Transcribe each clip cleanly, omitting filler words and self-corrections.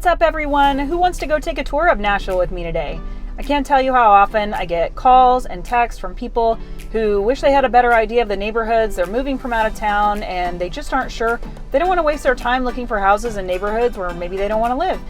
What's up, everyone? Who wants to go take a tour of Nashville with me today? I can't tell you how often I get calls and texts from people who wish they had a better idea of the neighborhoods. They're moving from out of town and they just aren't sure. They don't want to waste their time looking for houses in neighborhoods where maybe they don't want to live.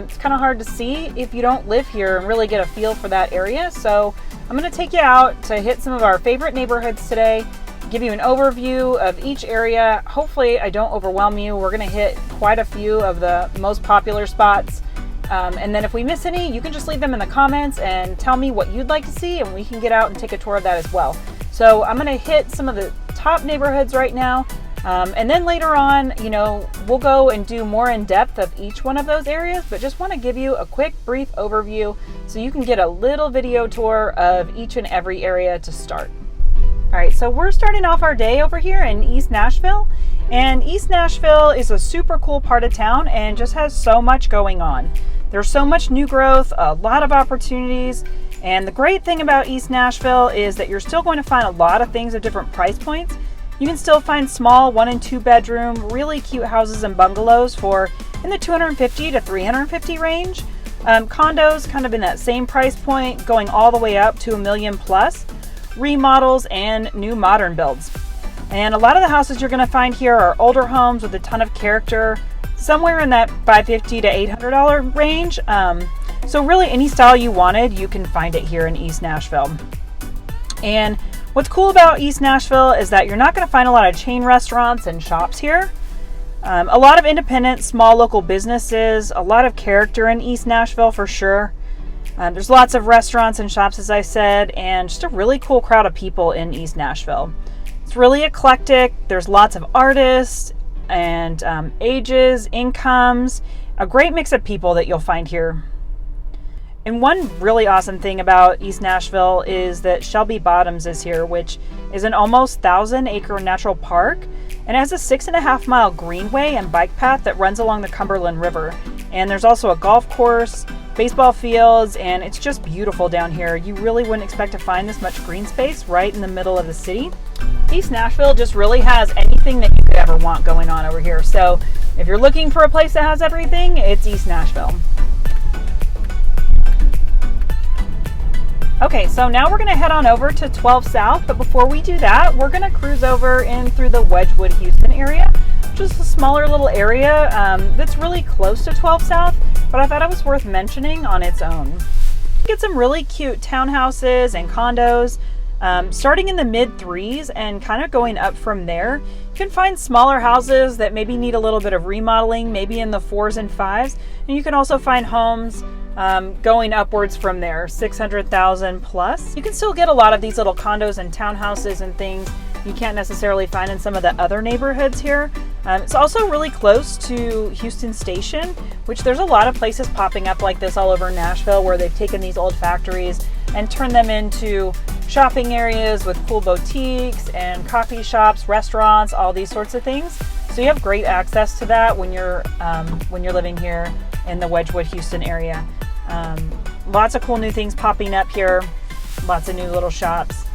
It's kind of hard to see if you don't live here and really get a feel for that area. So I'm going to take you out to hit some of our favorite neighborhoods today, give you an overview of each area. Hopefully I don't overwhelm you. We're going to hit quite a few of the most popular spots. And then if we miss any, you can just leave them in the comments and tell me what you'd like to see, and we can get out and take a tour of that as well. So I'm going to hit some of the top neighborhoods right now. And then later on, we'll go and do more in depth of each one of those areas, but just want to give you a quick, brief overview so you can get a little video tour of each and every area to start. All right, so we're starting off our day over here in East Nashville. And East Nashville is a super cool part of town and just has so much going on. There's so much new growth, a lot of opportunities. And the great thing about East Nashville is that you're still going to find a lot of things at different price points. You can still find small 1 and 2 bedroom, really cute houses and bungalows for in the $250 to $350 range. Condos kind of in that same price point, going all the way up to $1 million plus. Remodels and new modern builds. And a lot of the houses you're going to find here are older homes with a ton of character, somewhere in that $550 to $800 range. So really any style you wanted, you can find it here in East Nashville. And what's cool about East Nashville is that you're not going to find a lot of chain restaurants and shops here. A lot of independent, small local businesses, a lot of character in East Nashville for sure. There's lots of restaurants and shops, as I said, and just a really cool crowd of people in East Nashville. It's really eclectic. There's lots of artists and ages, incomes, a great mix of people that you'll find here. And one really awesome thing about East Nashville is that Shelby Bottoms is here, which is an almost 1,000-acre natural park, and has a 6.5-mile greenway and bike path that runs along the Cumberland River. And there's also a golf course, baseball fields, and it's just beautiful down here. You really wouldn't expect to find this much green space right in the middle of the city. East Nashville just really has anything that you could ever want going on over here. So if you're looking for a place that has everything, it's East Nashville. Okay, so now we're going to head on over to 12 South, but before we do that, we're going to cruise over in through the Wedgwood, Houston area. Just a smaller little area that's really close to 12 South, but I thought it was worth mentioning on its own. You get some really cute townhouses and condos, starting in the mid-3s and kind of going up from there. You can find smaller houses that maybe need a little bit of remodeling, maybe in the 4s and 5s, and you can also find homes going upwards from there, 600,000 plus. You can still get a lot of these little condos and townhouses and things you can't necessarily find in some of the other neighborhoods here. It's also really close to Houston Station, which there's a lot of places popping up like this all over Nashville where they've taken these old factories and turned them into shopping areas with cool boutiques and coffee shops, restaurants, all these sorts of things. So you have great access to that when you're living here in the Wedgwood, Houston area. Lots of cool new things popping up here, lots of new little shops,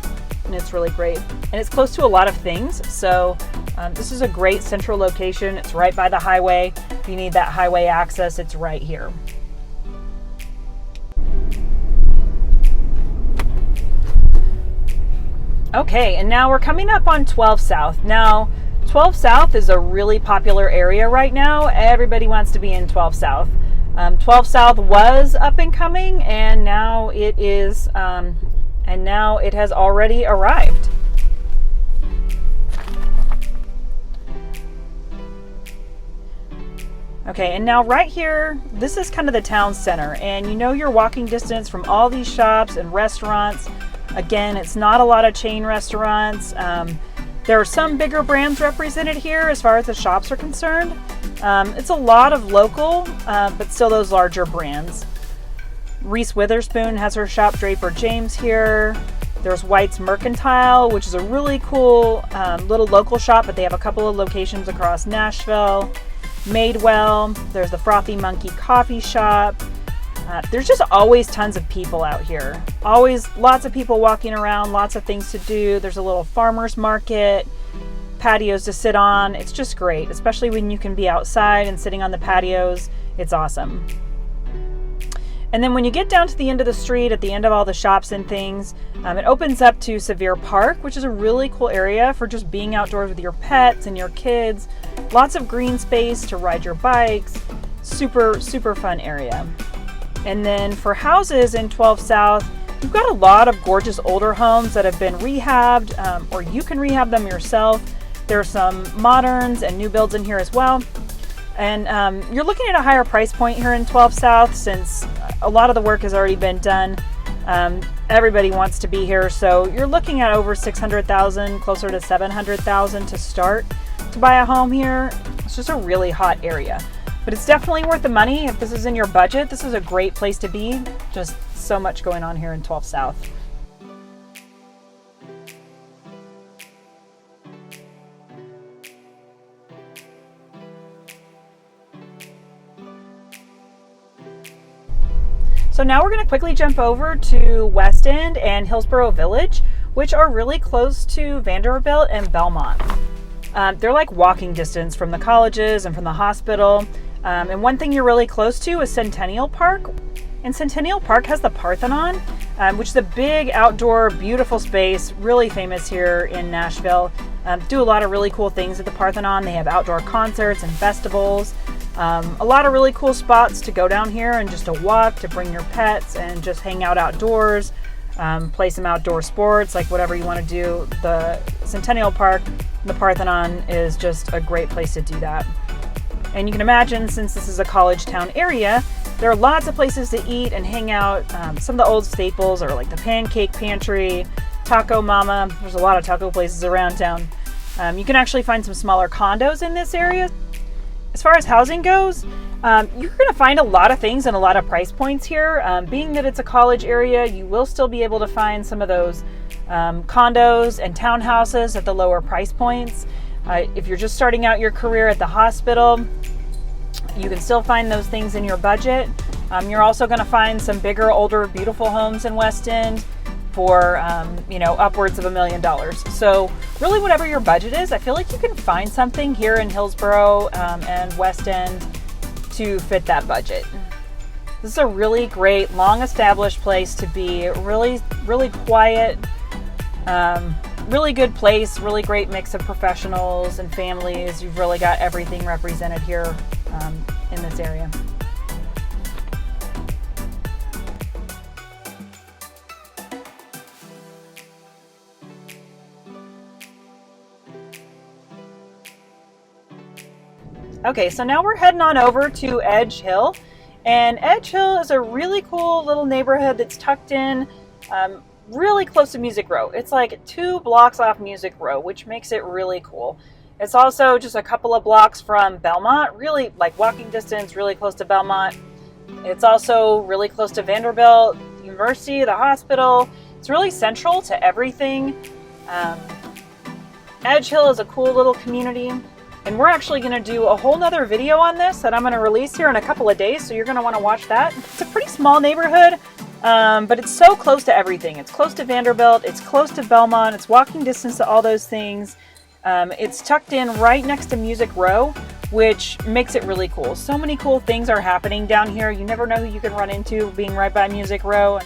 and it's really great. And it's close to a lot of things, so this is a great central location. It's right by the highway. If you need that highway access, it's right here. Okay, and now we're coming up on 12 South. Now, 12 South is a really popular area right now. Everybody wants to be in 12 South. 12 South was up and coming, and now it is, and now it has already arrived. Okay, and now right here, this is kind of the town center, and you're walking distance from all these shops and restaurants. Again, it's not a lot of chain restaurants. There are some bigger brands represented here as far as the shops are concerned. It's a lot of local, but still those larger brands. Reese Witherspoon has her shop, Draper James, here. There's White's Mercantile, which is a really cool little local shop, but they have a couple of locations across Nashville. Madewell, there's the Frothy Monkey Coffee Shop. There's just always tons of people out here. Always lots of people walking around, lots of things to do. There's a little farmer's market, patios to sit on. It's just great, especially when you can be outside and sitting on the patios It's awesome. And then when you get down to the end of the street, at the end of all the shops and things, it opens up to Sylvan Park, which is a really cool area for just being outdoors with your pets and your kids. Lots of green space to ride your bikes. Super, super fun area. And then for houses in 12 South, you've got a lot of gorgeous older homes that have been rehabbed, or you can rehab them yourself. There are some moderns and new builds in here as well. And you're looking at a higher price point here in 12 South since a lot of the work has already been done. Everybody wants to be here, so you're looking at over $600,000, closer to $700,000 to start to buy a home here. It's just a really hot area, but it's definitely worth the money. If this is in your budget, this is a great place to be. Just so much going on here in 12 South. So now we're going to quickly jump over to West End and Hillsborough Village, which are really close to Vanderbilt and Belmont. They're like walking distance from the colleges and from the hospital. And one thing you're really close to is Centennial Park. And Centennial Park has the Parthenon, which is a big outdoor, beautiful space, really famous here in Nashville. Do a lot of really cool things at the Parthenon. They have outdoor concerts and festivals. A lot of really cool spots to go down here and just to walk, to bring your pets and just hang out outdoors, play some outdoor sports, like whatever you want to do. The Centennial Park, the Parthenon is just a great place to do that. And you can imagine, since this is a college town area, there are lots of places to eat and hang out. Some of the old staples are like the Pancake Pantry, Taco Mama. There's a lot of taco places around town. You can actually find some smaller condos in this area. As far as housing goes, you're going to find a lot of things and a lot of price points here. Being that it's a college area, you will still be able to find some of those condos and townhouses at the lower price points. If you're just starting out your career at the hospital, you can still find those things in your budget. You're also going to find some bigger, older, beautiful homes in West End for upwards of $1 million. So really, whatever your budget is, I feel like you can find something here in Hillsborough and West End to fit that budget. This is a really great, long established place to be. Really, really quiet, really good place, really great mix of professionals and families. You've really got everything represented here in this area. Okay, so now we're heading on over to Edge Hill, and Edge Hill is a really cool little neighborhood that's tucked in really close to Music Row. It's like 2 blocks off Music Row, which makes it really cool. It's also just a couple of blocks from Belmont, really like walking distance, really close to Belmont. It's also really close to Vanderbilt, the University, the hospital. It's really central to everything. Edge Hill is a cool little community. And we're actually going to do a whole nother video on this that I'm going to release here in a couple of days, so you're going to want to watch that. It's a pretty small neighborhood, but it's so close to everything. It's close to Vanderbilt, it's close to Belmont, it's walking distance to all those things. It's tucked in right next to Music Row, which makes it really cool. So many cool things are happening down here. You never know who you can run into being right by Music Row.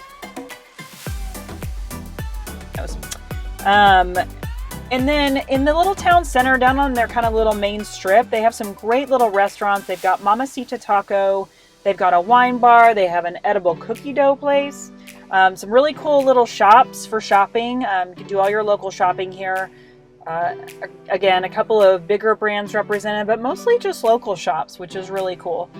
And then in the little town center, down on their kind of little main strip, they have some great little restaurants. They've got Mamacita Taco, they've got a wine bar, they have an edible cookie dough place, some really cool little shops for shopping. You can do all your local shopping here. Again, a couple of bigger brands represented, but mostly just local shops, which is really cool.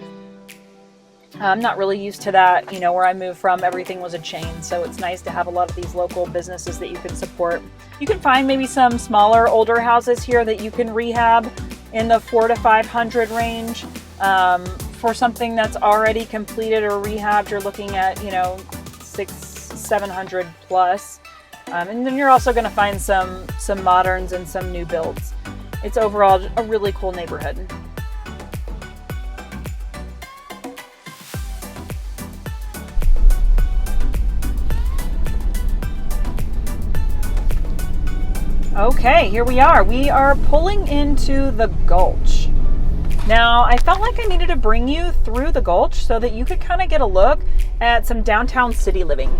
I'm not really used to that, where I moved from, everything was a chain, so it's nice to have a lot of these local businesses that you can support. You can find maybe some smaller, older houses here that you can rehab in the $400 to $500 range. For something that's already completed or rehabbed, you're looking at, $600 to $700 plus. And then you're also going to find some moderns and some new builds. It's overall a really cool neighborhood. Okay, here we are. We are pulling into the Gulch. Now, I felt like I needed to bring you through the Gulch so that you could kind of get a look at some downtown city living.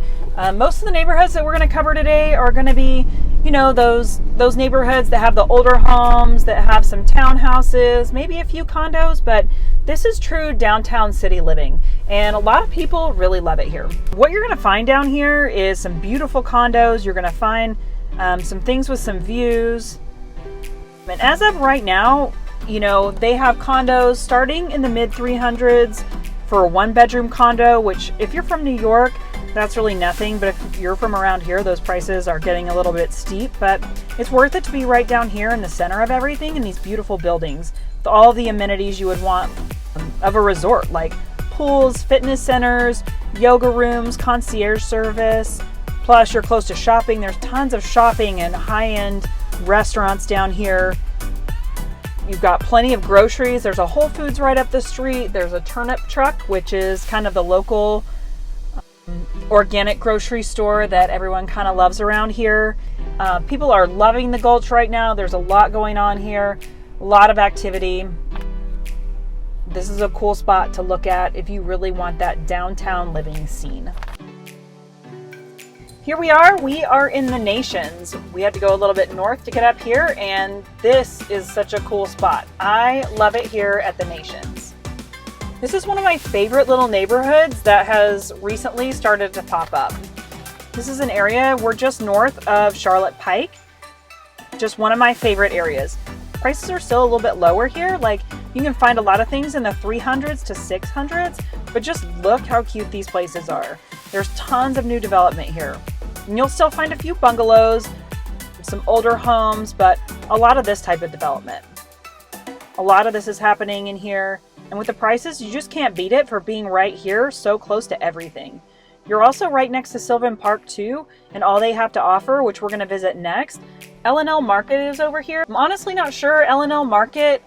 Most of the neighborhoods that we're going to cover today are going to be, you know, those neighborhoods that have the older homes, that have some townhouses, maybe a few condos, but this is true downtown city living, and a lot of people really love it here. What you're going to find down here is some beautiful condos. You're going to find some things with some views. And as of right now, you know, they have condos starting in the mid 300s for a 1-bedroom condo, which if you're from New York, that's really nothing. But if you're from around here, those prices are getting a little bit steep, but it's worth it to be right down here in the center of everything in these beautiful buildings with all the amenities you would want of a resort, like pools, fitness centers, yoga rooms, concierge service. Plus you're close to shopping. There's tons of shopping and high-end restaurants down here. You've got plenty of groceries. There's a Whole Foods right up the street. There's a turnip truck, which is kind of the local organic grocery store that everyone kind of loves around here. People are loving the Gulch right now. There's a lot going on here, a lot of activity. This is a cool spot to look at if you really want that downtown living scene. Here we are in the Nations. We had to go a little bit north to get up here, and this is such a cool spot. I love it here at the Nations. This is one of my favorite little neighborhoods that has recently started to pop up. This is an area, we're just north of Charlotte Pike. Just one of my favorite areas. Prices are still a little bit lower here. Like, you can find a lot of things in the 300s to 600s, but just look how cute these places are. There's tons of new development here. And you'll still find a few bungalows, some older homes, but a lot of this type of development. A lot of this is happening in here. And with the prices, you just can't beat it for being right here, so close to everything. You're also right next to Sylvan Park too, and all they have to offer, which we're going to visit next. L&L Market is over here. I'm honestly not sure. L&L Market,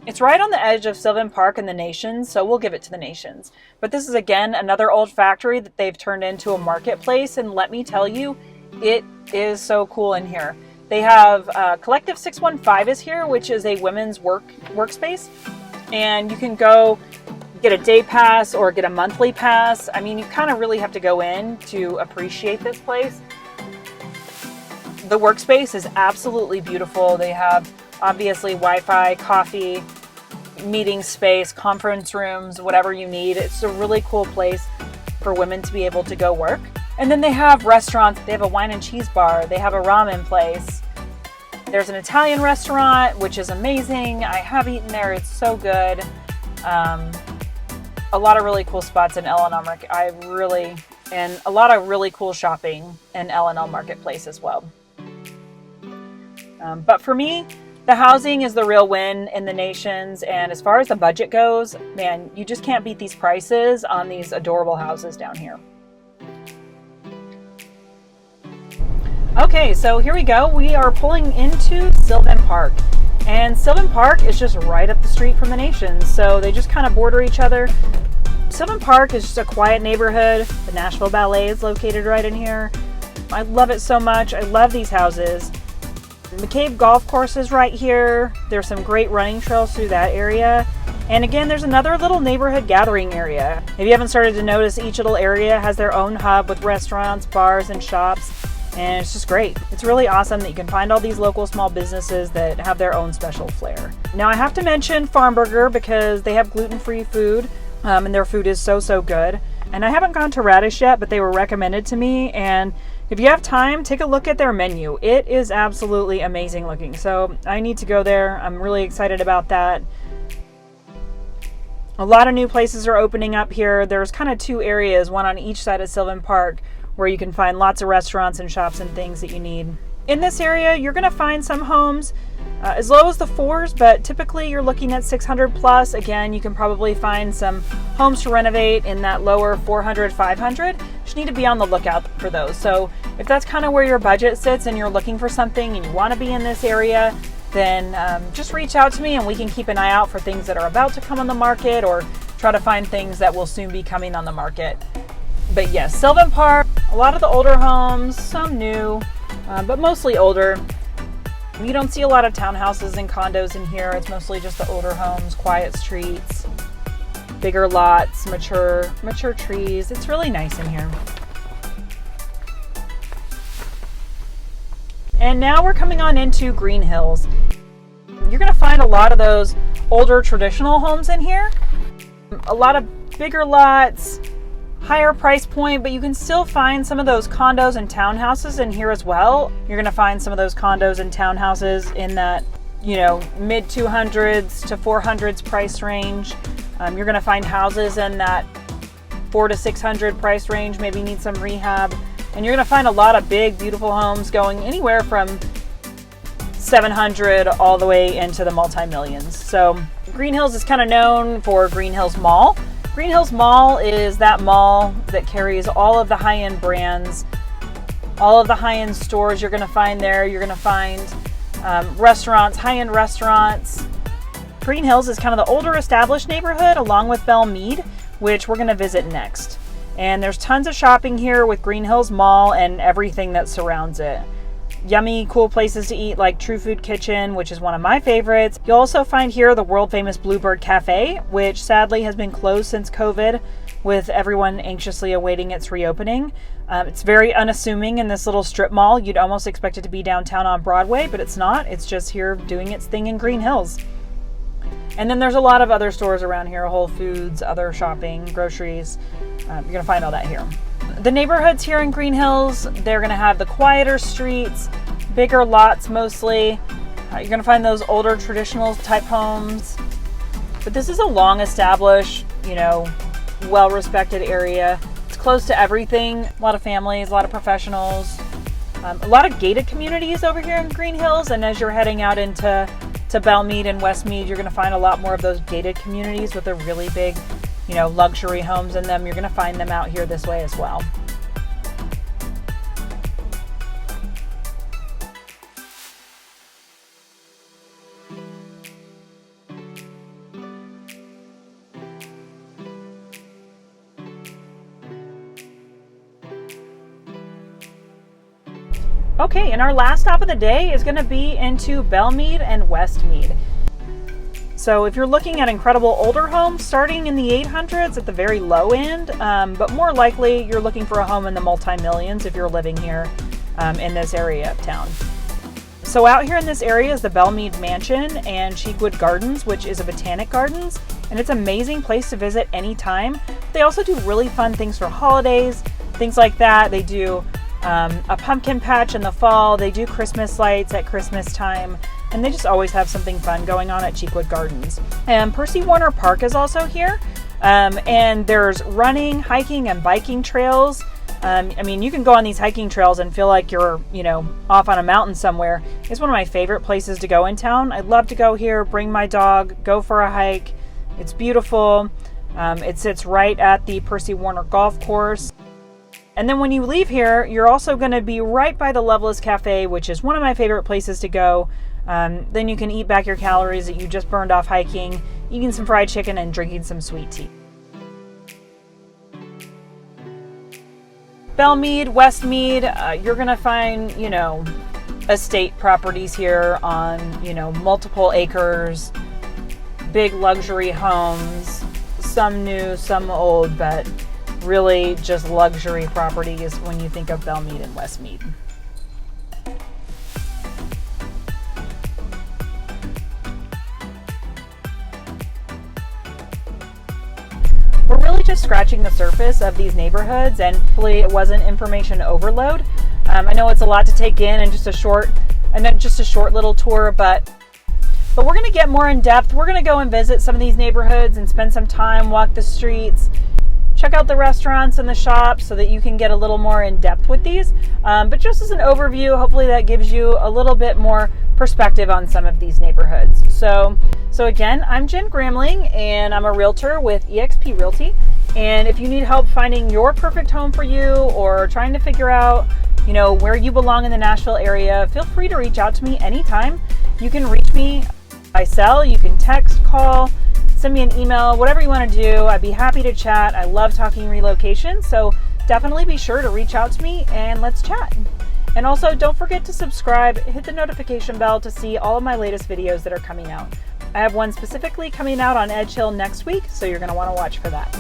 it's right on the edge of Sylvan Park and the Nations, so we'll give it to the Nations. But this is, again, another old factory that they've turned into a marketplace, and let me tell you, it is so cool in here. They have Collective 615 is here, which is a women's workspace, and you can go get a day pass or get a monthly pass. I mean, you kind of really have to go in to appreciate this place. The workspace is absolutely beautiful. They have obviously Wi-Fi, coffee, meeting space, conference rooms, whatever you need. It's a really cool place for women to be able to go work. And then they have restaurants. They have a wine and cheese bar. They have a ramen place. There's an Italian restaurant, which is amazing. I have eaten there. It's so good. A lot of really cool spots in L&L Market. And a lot of really cool shopping in L&L Marketplace as well. But for me, the housing is the real win in the Nations. And as far as the budget goes, man, you just can't beat these prices on these adorable houses down here. Okay, so here we go. We are pulling into Sylvan Park. And Sylvan Park is just right up the street from the Nations. So they just kind of border each other. Sylvan Park is just a quiet neighborhood. The Nashville Ballet is located right in here. I love it so much. I love these houses. McCabe Golf Course is right here. There's some great running trails through that area. And again, there's another little neighborhood gathering area. If you haven't started to notice, each little area has their own hub with restaurants, bars, and shops. And it's just great. It's really awesome that you can find all these local small businesses that have their own special flair. Now, I have to mention Farm Burger because they have gluten-free food, and their food is so good. And I haven't gone to Radish yet, but they were recommended to me. And if you have time, take a look at their menu. It is absolutely amazing looking. So I need to go there. I'm really excited about that. A lot of new places are opening up here. There's kind of two areas, one on each side of Sylvan Park, where you can find lots of restaurants and shops and things that you need. In this area, you're going to find some homes as low as the 4s, but typically you're looking at 600 plus. Again, you can probably find some homes to renovate in that lower 400, 500. You just need to be on the lookout for those. So if that's kind of where your budget sits and you're looking for something and you want to be in this area, then just reach out to me and we can keep an eye out for things that are about to come on the market or try to find things that will soon be coming on the market. But yes, Sylvan Park, a lot of the older homes, some new, but mostly older. You don't see a lot of townhouses and condos in here. It's mostly just the older homes, quiet streets, bigger lots, mature trees. It's really nice in here. And now we're coming on into Green Hills. You're going to find a lot of those older traditional homes in here. A lot of bigger lots, higher price point, but you can still find some of those condos and townhouses in here as well. You're going to find some of those condos and townhouses in that, mid 200s to 400s price range. You're going to find houses in that 400 to 600 price range, maybe need some rehab. And you're going to find a lot of big, beautiful homes going anywhere from 700 all the way into the multi-millions. So Green Hills is kind of known for Green Hills Mall. Green Hills Mall is that mall that carries all of the high-end brands, all of the high-end stores you're going to find there. You're going to find restaurants, high-end restaurants. Green Hills is kind of the older established neighborhood along with Belle Meade, which we're going to visit next. And there's tons of shopping here with Green Hills Mall and everything that surrounds it. Yummy, cool places to eat like True Food Kitchen, which is one of my favorites. You'll also find here the world famous Bluebird Cafe, which sadly has been closed since COVID, with everyone anxiously awaiting its reopening. It's very unassuming in this little strip mall. You'd almost expect it to be downtown on Broadway, but it's not. It's just here doing its thing in Green Hills. And then there's a lot of other stores around here, Whole Foods, other shopping, groceries. You're going to find all that here. The neighborhoods here in Green Hills, they're going to have the quieter streets, bigger lots mostly. You're going to find those older traditional type homes. But this is a long established, well-respected area. It's close to everything. A lot of families, a lot of professionals. A lot of gated communities over here in Green Hills. And as you're heading out into Belle Meade and Westmead, you're going to find a lot more of those gated communities with the really big, luxury homes in them. You're going to find them out here this way as well. Okay, and our last stop of the day is going to be into Belle Meade and Westmead. So if you're looking at incredible older homes starting in the 800s at the very low end, but more likely you're looking for a home in the multi-millions if you're living here in this area of town. So out here in this area is the Belle Meade Mansion and Cheekwood Gardens, which is a botanic gardens, and it's an amazing place to visit anytime. They also do really fun things for holidays, things like that. They do a pumpkin patch in the fall. They do Christmas lights at Christmas time. And they just always have something fun going on at Cheekwood Gardens. And Percy Warner Park is also here. And there's running, hiking, and biking trails. You can go on these hiking trails and feel like you're, off on a mountain somewhere. It's one of my favorite places to go in town. I'd love to go here, bring my dog, go for a hike. It's beautiful. It sits right at the Percy Warner Golf Course. And then when you leave here, you're also going to be right by the Loveless Cafe, which is one of my favorite places to go. Then you can eat back your calories that you just burned off hiking, eating some fried chicken and drinking some sweet tea. Belle Meade, Westmead, you're going to find, estate properties here on, multiple acres, big luxury homes, some new, some old, but really just luxury properties when you think of Belle Meade and Westmead. We're really just scratching the surface of these neighborhoods, and hopefully it wasn't information overload. I know it's a lot to take in and just a short little tour, but we're going to get more in depth. We're going to go and visit some of these neighborhoods and spend some time, walk the streets, check out the restaurants and the shops so that you can get a little more in depth with these. But just as an overview, hopefully that gives you a little bit more perspective on some of these neighborhoods. So again, I'm Jen Gramling, and I'm a realtor with eXp Realty. And if you need help finding your perfect home for you, or trying to figure out, where you belong in the Nashville area, feel free to reach out to me anytime. You can reach me by cell, you can text, call, send me an email, whatever you want to do. I'd be happy to chat. I love talking relocation, so definitely be sure to reach out to me and let's chat. And also, don't forget to subscribe, hit the notification bell to see all of my latest videos that are coming out. I have one specifically coming out on Edge Hill next week, so you're going to want to watch for that.